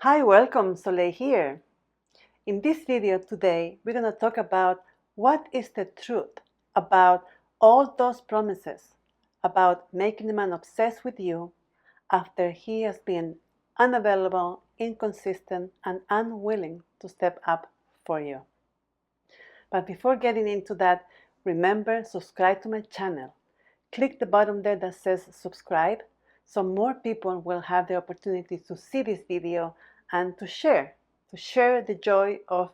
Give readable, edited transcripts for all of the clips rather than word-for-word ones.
Hi, welcome, Soleil here. In this video today, we're going to talk about what is the truth about all those promises about making the man obsessed with you after he has been unavailable, inconsistent, and unwilling to step up for you. But before getting into that, remember, subscribe to my channel. Click the button there that says subscribe so more people will have the opportunity to see this video and to share the joy of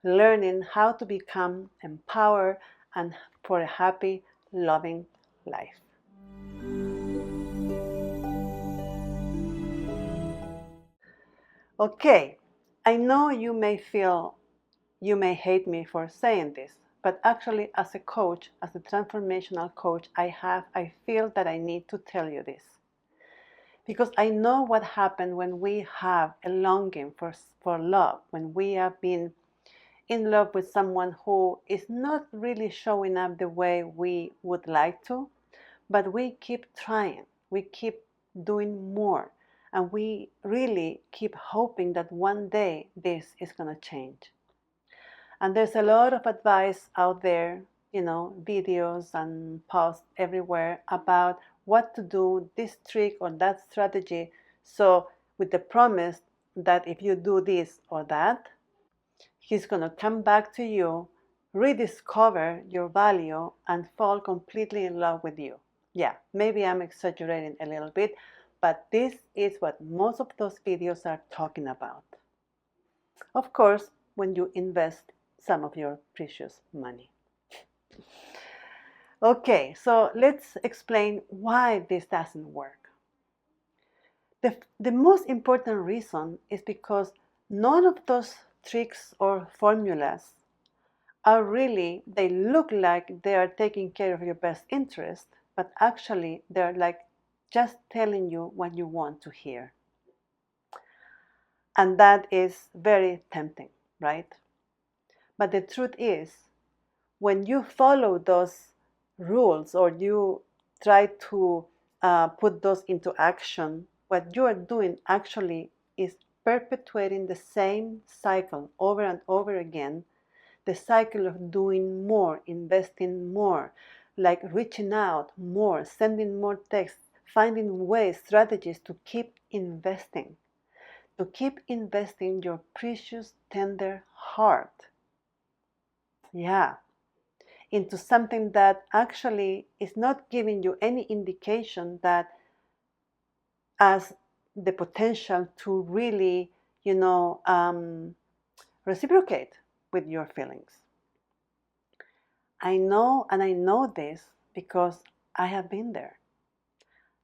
learning how to become empowered and for a happy, loving life. Okay, I know you may hate me for saying this, but actually as a coach, as a transformational coach, I feel that I need to tell you this. Because I know what happens when we have a longing for love, when we have been in love with someone who is not really showing up the way we would like to, but we keep trying, we keep doing more, and we really keep hoping that one day this is going to change. And there's a lot of advice out there, videos and posts everywhere about what to do, this trick or that strategy. So, with the promise that if you do this or that, he's going to come back to you, rediscover your value, and fall completely in love with you. Yeah, maybe I'm exaggerating a little bit, but this is what most of those videos are talking about. Of course, when you invest some of your precious money. Okay, so let's explain why this doesn't work. The most important reason is because none of those tricks or formulas are really, they look like they are taking care of your best interest, but actually they're like just telling you what you want to hear. And that is very tempting, right? But the truth is, when you follow those rules or you try to put those into action, what you are doing actually is perpetuating the same cycle over and over again, the cycle of doing more, investing more, like reaching out more, sending more texts, finding ways, strategies to keep investing your precious, tender heart. Yeah, into something that actually is not giving you any indication that has the potential to really, reciprocate with your feelings. I know this because I have been there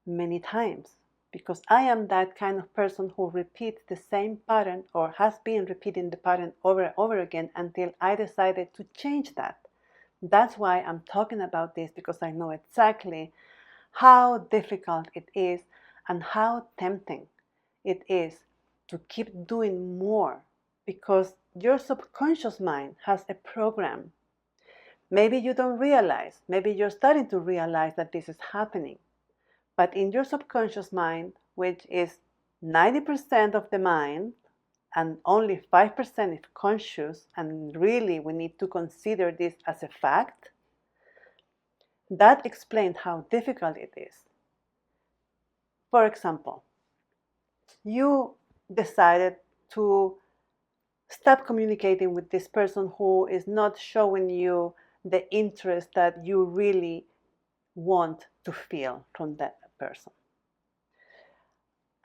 many times. Because I am that kind of person who repeats the same pattern or has been repeating the pattern over and over again until I decided to change that. That's why I'm talking about this, because I know exactly how difficult it is and how tempting it is to keep doing more, because your subconscious mind has a program. Maybe you don't realize, maybe you're starting to realize that this is happening. But in your subconscious mind, which is 90% of the mind and only 5% is conscious, and really we need to consider this as a fact, that explains how difficult it is. For example, you decided to stop communicating with this person who is not showing you the interest that you really want to feel from that person.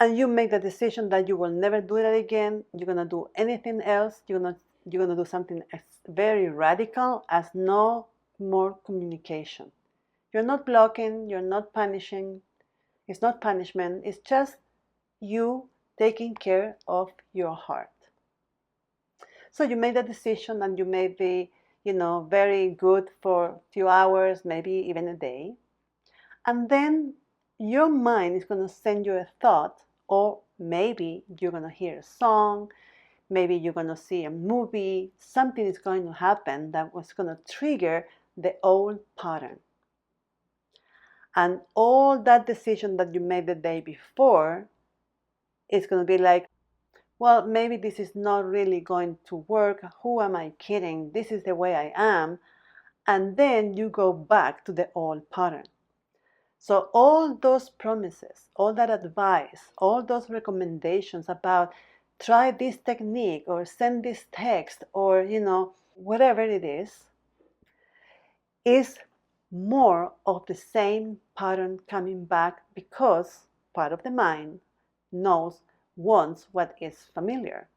And you make the decision that you will never do that again. You're going to do anything else. You're going to do something very radical as no more communication. You're not blocking. You're not punishing. It's not punishment. It's just you taking care of your heart. So you made a decision, and you may be, very good for a few hours, maybe even a day. And then your mind is going to send you a thought, or maybe you're going to hear a song, maybe you're going to see a movie, something is going to happen that was going to trigger the old pattern. And all that decision that you made the day before is going to be like well, maybe this is not really going to work. Who am I kidding? This is the way I am. And then you go back to the old pattern. So all those promises, all that advice, all those recommendations about try this technique or send this text or, whatever it is more of the same pattern coming back because part of the mind wants what is familiar.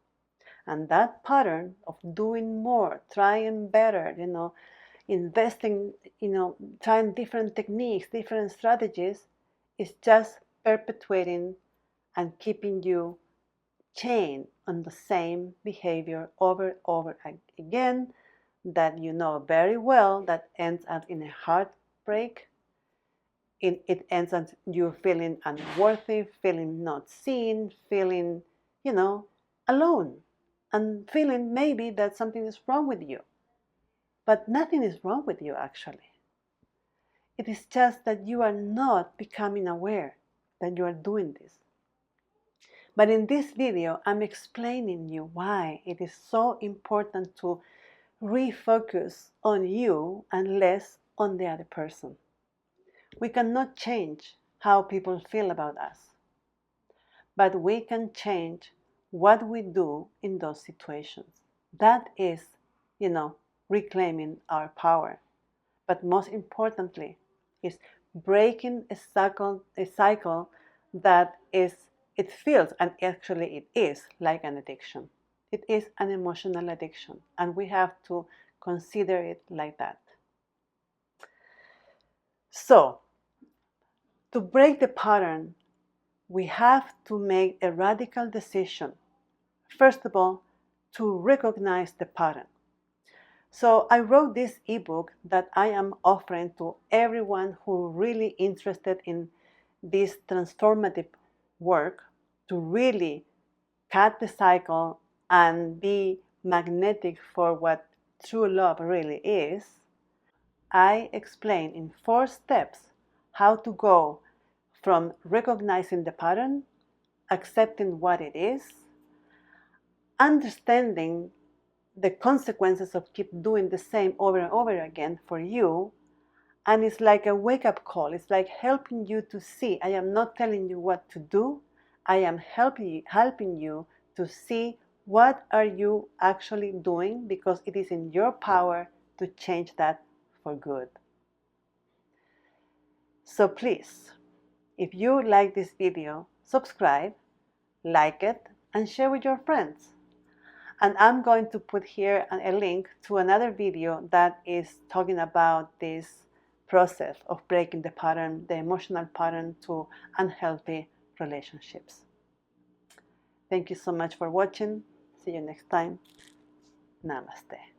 And that pattern of doing more, trying better, investing, trying different techniques, different strategies, is just perpetuating and keeping you chained on the same behavior over and over again that you know very well that ends up in a heartbreak. It ends up you feeling unworthy, feeling not seen, feeling, alone, and feeling maybe that something is wrong with you. But nothing is wrong with you, actually. It is just that you are not becoming aware that you are doing this. But in this video, I'm explaining you why it is so important to refocus on you and less on the other person. We cannot change how people feel about us, but we can change what we do in those situations. That is, reclaiming our power. But most importantly, is breaking a cycle that it feels, and actually it is like an addiction. It is an emotional addiction, and we have to consider it like that. So, to break the pattern, we have to make a radical decision. First of all, to recognize the pattern. So I wrote this ebook that I am offering to everyone who really interested in this transformative work to really cut the cycle and be magnetic for what true love really is. I explain in 4 steps how to go from recognizing the pattern, accepting what it is, understanding the consequences of keep doing the same over and over again for you. And it's like a wake-up call. It's like helping you to see, I am not telling you what to do. I am helping you to see what are you actually doing, because it is in your power to change that for good. So please, if you like this video, subscribe, like it, and share with your friends. And I'm going to put here a link to another video that is talking about this process of breaking the pattern, the emotional pattern to unhealthy relationships. Thank you so much for watching. See you next time. Namaste.